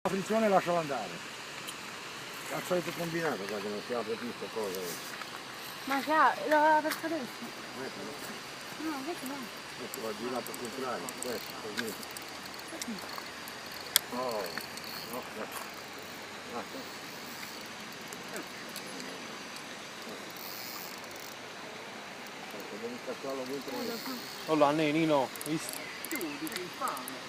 La frizione lascialo andare. Al solito combinato qua che non si apre tutto cosa. Ma già, la per adesso? Ecco, No, invece no. ecco va girato al contrario, questo, così. Oh, no, devo incastarlo dentro. Allora, Nino, visto? Chiudi, che infame.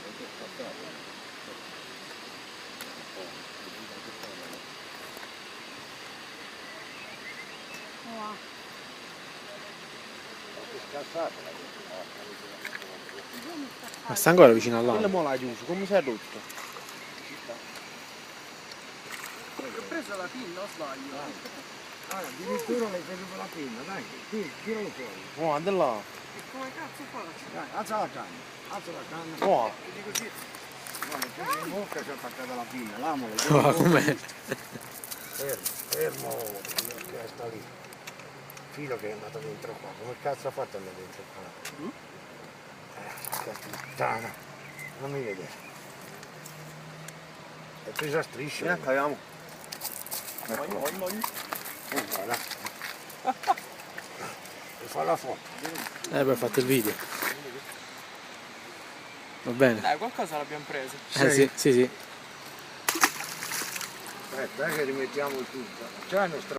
Wow. Ma sta ancora vicino all'acqua. Quello mo l'ha chiuso, come si è rotto? Ho preso la pinna, o sbaglio? Addirittura l'hai preso con la pinna, dai, tiralo fuori. Guarda là. E come cazzo faccio? Dai, alza la canna, alza la canna. Guarda. Vedi così? Guarda, prendi in bocca c'è attaccata la pinna, l'amolo. Ma com'è? Fermo, che sta lì. Filo che è andato dentro qua, come cazzo ha fatto ad andare dentro qua? Che puttana, non mi vede. È presa a strisce. Caiamo. Guarda. E fa la foto. Poi ho fatto il video. Va bene. Dai, qualcosa l'abbiamo preso. Sì. Aspetta che rimettiamo il tutto. C'è il nostro